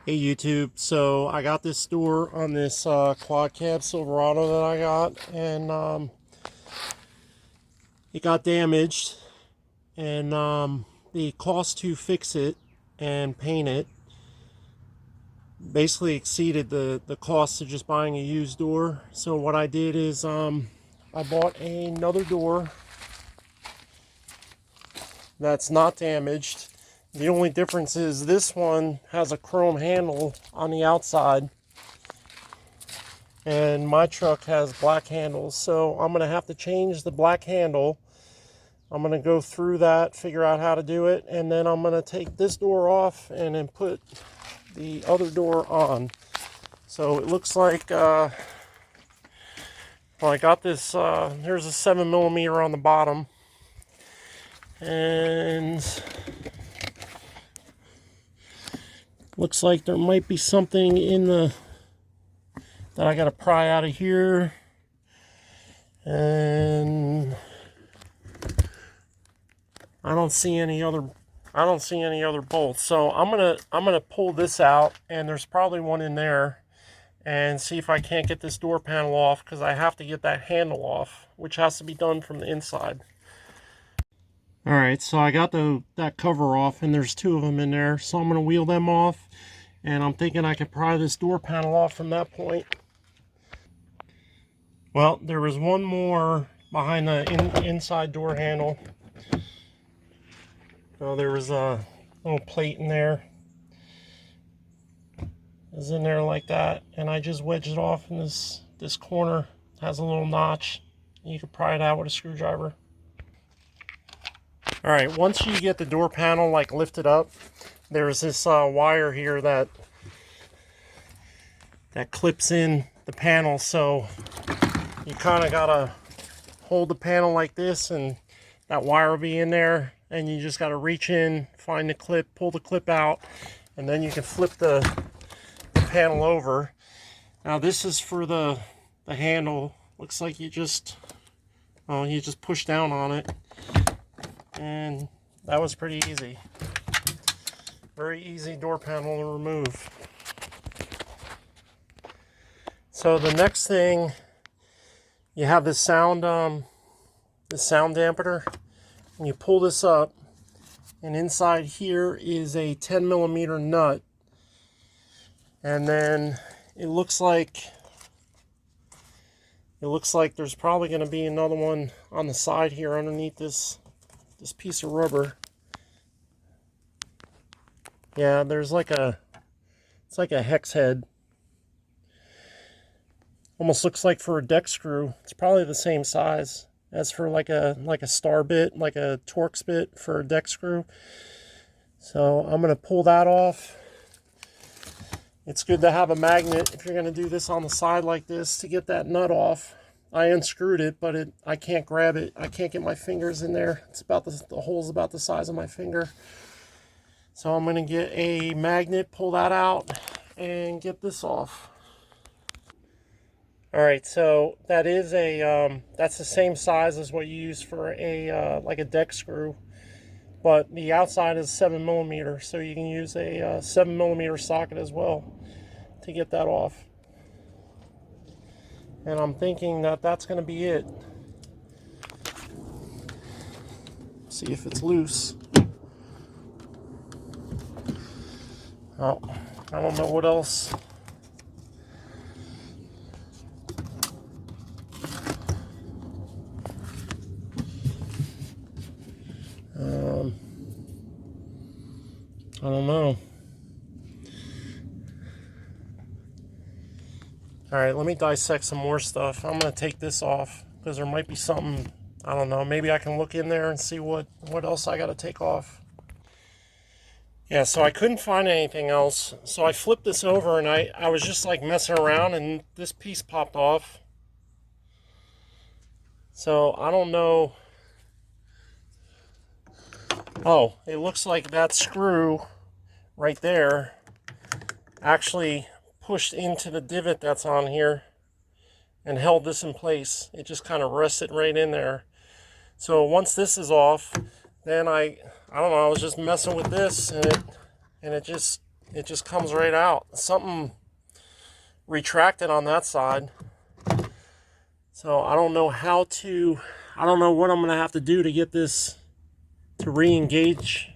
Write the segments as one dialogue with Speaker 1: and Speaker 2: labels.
Speaker 1: Hey YouTube, so I got this door on this quad cab Silverado that I got, and it got damaged, and the cost to fix it and paint it basically exceeded the cost of just buying a used door. So what I did is I bought another door that's not damaged. The only difference is this one has a chrome handle on the outside, and my truck has black handles, so I'm gonna have to change the black handle. I'm gonna go through that, figure out how to do it, and then I'm gonna take this door off and then put the other door on. So it looks like well, I got this there's a 7mm on the bottom, and looks like there might be something in the that I gotta pry out of here, and I don't see any other bolts. So I'm gonna pull this out, and there's probably one in there, and see if I can't get this door panel off, because I have to get that handle off, which has to be done from the inside. All right, so I got that cover off, and there's two of them in there, so I'm gonna wheel them off, and I'm thinking I could pry this door panel off from that point. Well, there was one more behind the inside door handle. Oh, there was a little plate in there. It was in there like that, and I just wedged it off in this corner. It has a little notch. You can pry it out with a screwdriver. All right, once you get the door panel like lifted up, there's this wire here that clips in the panel. So you kind of gotta hold the panel like this, and that wire will be in there, and you just gotta reach in, find the clip, pull the clip out, and then you can flip the panel over. Now this is for the handle. Looks like you just push down on it, and that was pretty easy. Very easy door panel to remove. So the next thing, you have this sound dampener, and you pull this up, and inside here is a 10mm nut, and then it looks like there's probably going to be another one on the side here underneath this piece of rubber. Yeah, there's it's like a hex head. Almost looks like for a deck screw. It's probably the same size as for like a star bit, like a Torx bit for a deck screw. So I'm going to pull that off. It's good to have a magnet if you're going to do this on the side like this to get that nut off. I unscrewed it, but I can't grab it. I can't get my fingers in there. It's about the hole's about the size of my finger. So I'm going to get a magnet, pull that out, and get this off. All right, so that is that's the same size as what you use for a like a deck screw, but the outside is 7mm, so you can use a 7mm socket as well to get that off. And I'm thinking that that's going to be it. See if it's loose. Oh, I don't know what else. I don't know. All right, let me dissect some more stuff. I'm going to take this off because there might be something, I don't know. Maybe I can look in there and see what else I got to take off. Yeah, so I couldn't find anything else. So I flipped this over, and I was just like messing around, and this piece popped off. So I don't know. Oh, it looks like that screw right there actually pushed into the divot that's on here and held this in place. It just kind of rested right in there. So once this is off, then I don't know, I was just messing with this, and it just it just comes right out. Something retracted on that side. So I don't know I don't know what I'm going to have to do to get this to re-engage.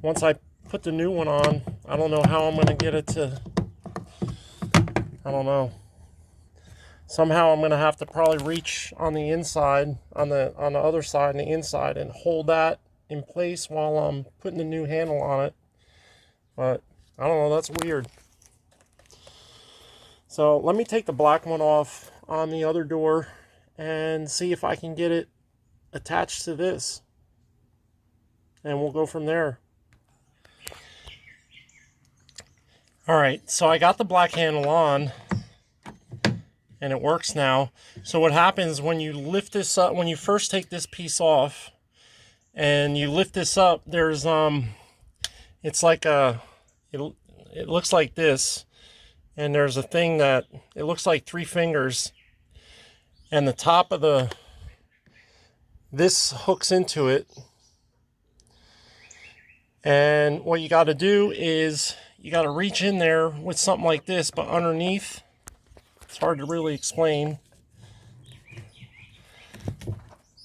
Speaker 1: Once I put the new one on, I don't know how I'm going to get it to, I don't know. Somehow I'm going to have to probably reach on the inside, on the other side and the inside, and hold that in place while I'm putting the new handle on it. But I don't know, that's weird. So let me take the black one off on the other door and see if I can get it attached to this. And we'll go from there. Alright, so I got the black handle on and it works now. So what happens when you lift this up, when you first take this piece off and you lift this up, there's it's like it looks like this, and there's a thing that it looks like 3 fingers, and the top of this hooks into it. And what you got to do is you got to reach in there with something like this, but underneath, it's hard to really explain.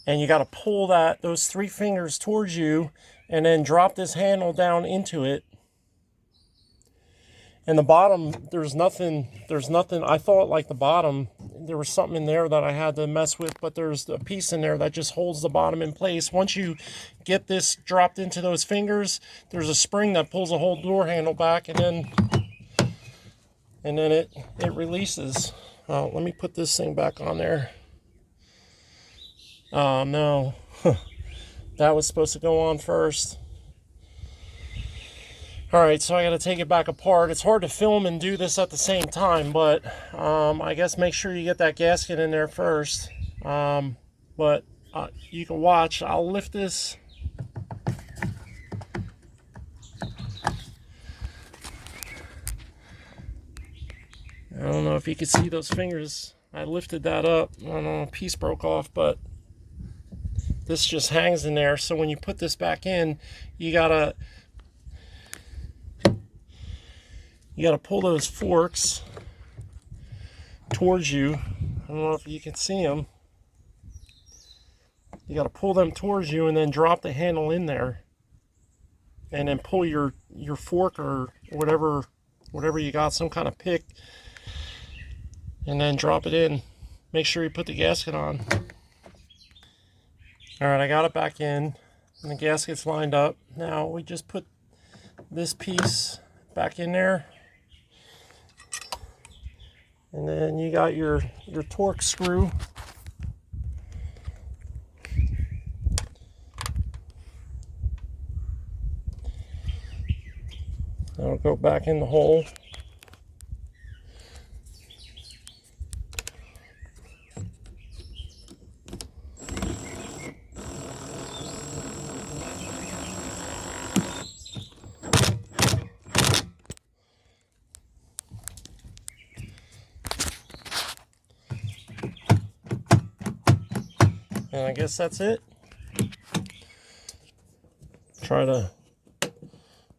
Speaker 1: And you got to pull those 3 fingers towards you and then drop this handle down into it. And the bottom, there's nothing. I thought like the bottom, there was something in there that I had to mess with, but there's a piece in there that just holds the bottom in place. Once you get this dropped into those fingers, there's a spring that pulls the whole door handle back, and then it releases. Let me put this thing back on there. Oh no, that was supposed to go on first. Alright, so I got to take it back apart. It's hard to film and do this at the same time, but I guess make sure you get that gasket in there first. But you can watch. I'll lift this. I don't know if you can see those fingers. I lifted that up. I don't know, a piece broke off, but this just hangs in there. So when you put this back in, you gotta pull those forks towards you. I don't know if you can see them. You got to pull them towards you and then drop the handle in there, and then pull your fork or whatever you got, some kind of pick, and then drop it in. Make sure you put the gasket on. Alright, I got it back in and the gasket's lined up. Now we just put this piece back in there. And then you got your torque screw. That'll go back in the hole. And I guess that's it.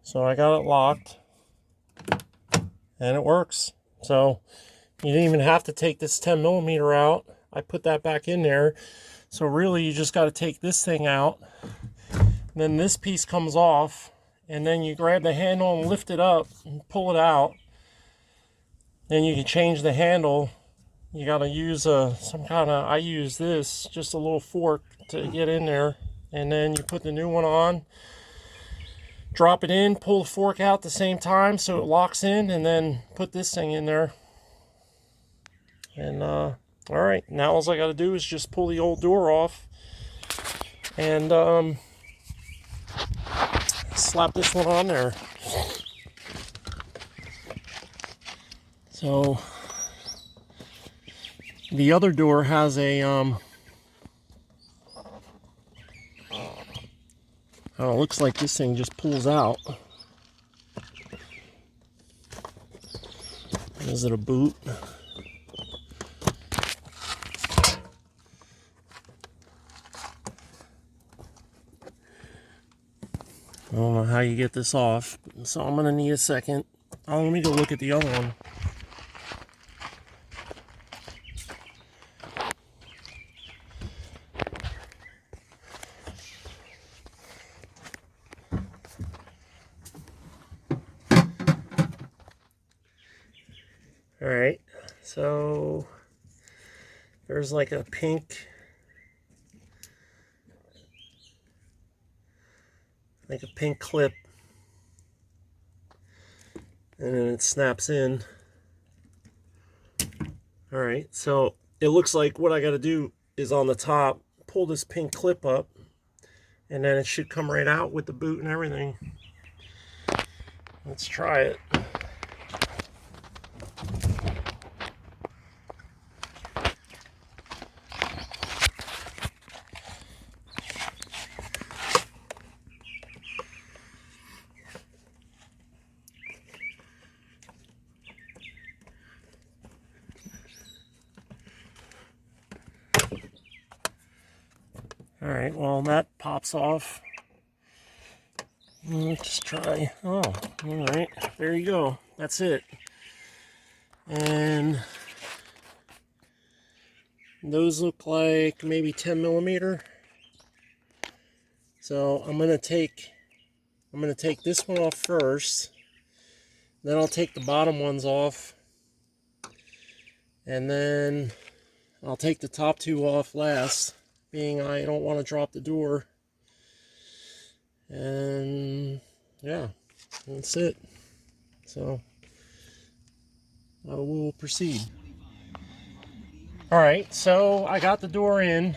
Speaker 1: So I got it locked and it works. So you didn't even have to take this 10mm out. I put that back in there. So really you just got to take this thing out. Then this piece comes off, and then you grab the handle and lift it up and pull it out. Then you can change the handle. You got to use some kind of, I use this, just a little fork to get in there. And then you put the new one on, drop it in, pull the fork out at the same time so it locks in, and then put this thing in there. And all right, now all I got to do is just pull the old door off and slap this one on there. So the other door has a oh, it looks like this thing just pulls out. Is it a boot? I don't know how you get this off. so I'm gonna need a second. Oh, let me go look at the other one. All right, so there's like a pink, like a pink clip, and then it snaps in. All right, so it looks like what I got to do is on the top, pull this pink clip up, and then it should come right out with the boot and everything. Let's try it. All right, well, that pops off. Let's just try. Oh, all right, there you go. That's it. And those look like maybe 10 millimeter. So I'm gonna take this one off first. Then I'll take the bottom ones off, and then I'll take the top two off last, being I don't want to drop the door. And yeah, that's it. So I will proceed. All right, so I got the door in.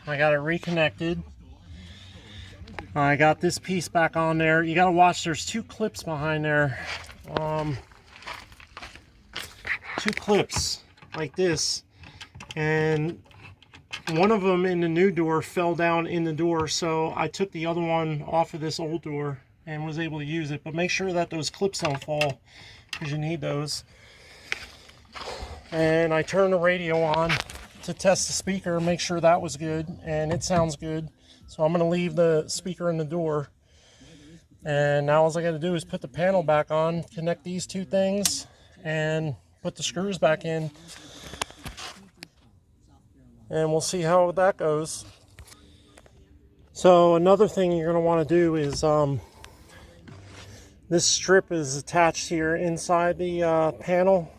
Speaker 1: I got it reconnected. I got this piece back on there. You got to watch, there's two clips behind there. Two clips like this, and one of them in the new door fell down in the door, so I took the other one off of this old door and was able to use it. But make sure that those clips don't fall, because you need those. And I turned the radio on to test the speaker, make sure that was good, and it sounds good. So I'm going to leave the speaker in the door, and now all I got to do is put the panel back on, connect these two things, and put the screws back in, and we'll see how that goes. So another thing you're going to want to do is this strip is attached here inside the panel,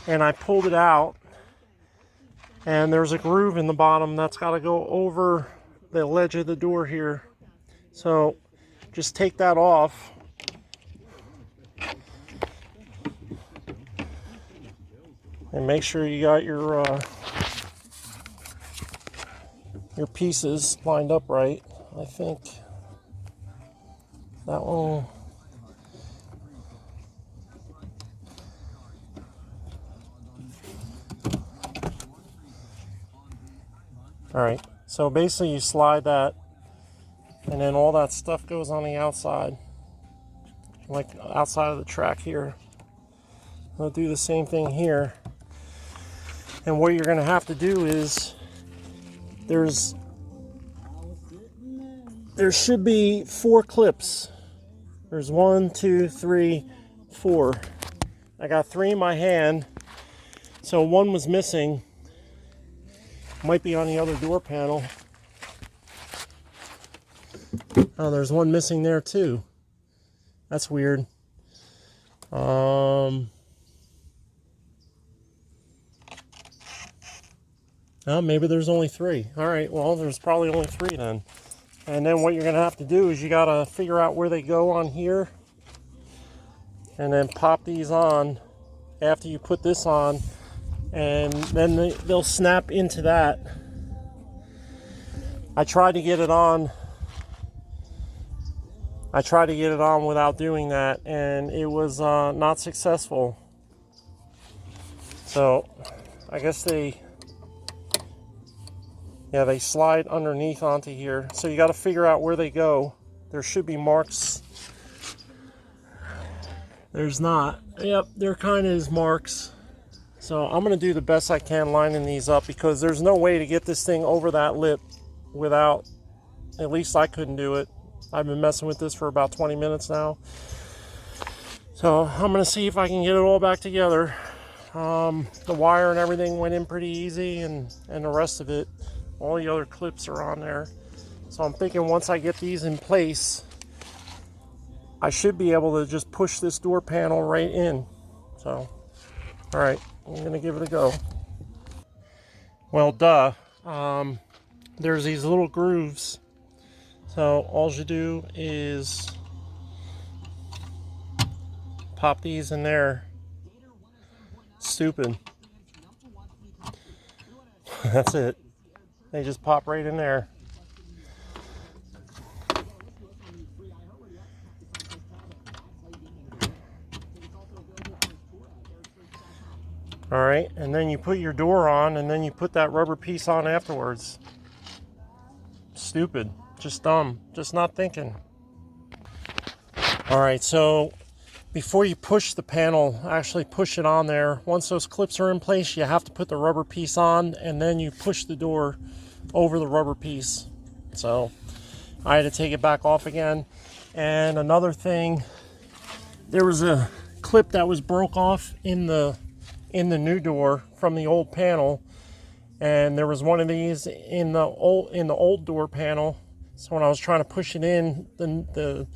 Speaker 1: and I pulled it out, and there's a groove in the bottom that's got to go over the ledge of the door here. So just take that off, and make sure you got your pieces lined up right. I think that one. All right, so basically you slide that, and then all that stuff goes on the outside, like outside of the track here. I'll do the same thing here. And what you're going to have to do is, there should be 4 clips. There's 1, 2, 3, 4. I got 3 in my hand, so 1 was missing. Might be on the other door panel. Oh, there's 1 missing there too. That's weird. Oh, maybe there's only 3. All right, well, there's probably only 3 then. And then what you're going to have to do is you got to figure out where they go on here, and then pop these on after you put this on, and then they'll snap into that. I tried to get it on without doing that, and it was not successful. So I guess they slide underneath onto here. So you got to figure out where they go. There should be marks. There's not. Yep, there kind of is marks. So I'm going to do the best I can lining these up, because there's no way to get this thing over that lip without, at least I couldn't do it. I've been messing with this for about 20 minutes now. So I'm going to see if I can get it all back together. The wire and everything went in pretty easy, and the rest of it, all the other clips are on there. So I'm thinking once I get these in place, I should be able to just push this door panel right in. So, all right, I'm going to give it a go. Well, duh. There's these little grooves. So all you do is pop these in there. Stupid. That's it. They just pop right in there. All right, and then you put your door on, and then you put that rubber piece on afterwards. Stupid. Just dumb. Just not thinking. All right, so before you push the panel, actually push it on there. Once those clips are in place, you have to put the rubber piece on, and then you push the door over the rubber piece. So I had to take it back off again. And another thing, there was a clip that was broke off in the new door from the old panel, and there was one of these in the old door panel. So when I was trying to push it in, the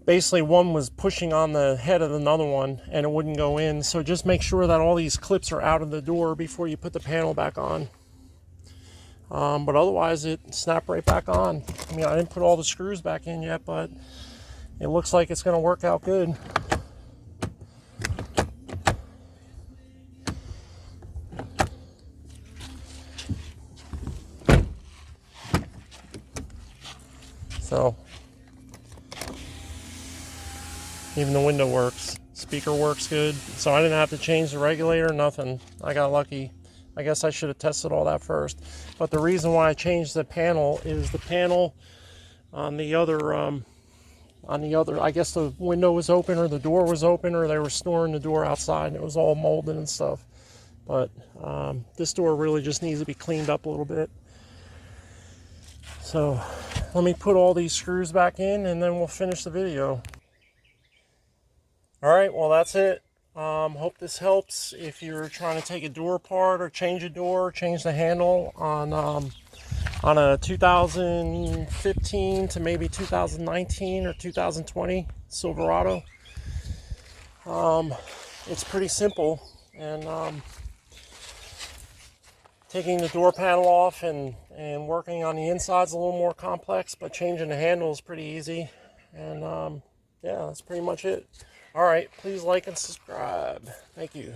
Speaker 1: basically one was pushing on the head of another one and it wouldn't go in. So just make sure that all these clips are out of the door before you put the panel back on. But otherwise it snapped right back on. I mean, I didn't put all the screws back in yet, but it looks like it's going to work out good. So even the window works. Speaker works good. So I didn't have to change the regulator, nothing. I got lucky. I guess I should have tested all that first. But the reason why I changed the panel is the panel on the other, I guess the window was open or the door was open, or they were storing the door outside and it was all molded and stuff. But this door really just needs to be cleaned up a little bit. So let me put all these screws back in and then we'll finish the video. All right, well, that's it. Hope this helps if you're trying to take a door apart or change a door, change the handle on a 2015 to maybe 2019 or 2020 Silverado. It's pretty simple, and taking the door panel off and working on the inside is a little more complex, but changing the handle is pretty easy. And yeah, that's pretty much it. All right, please like and subscribe. Thank you.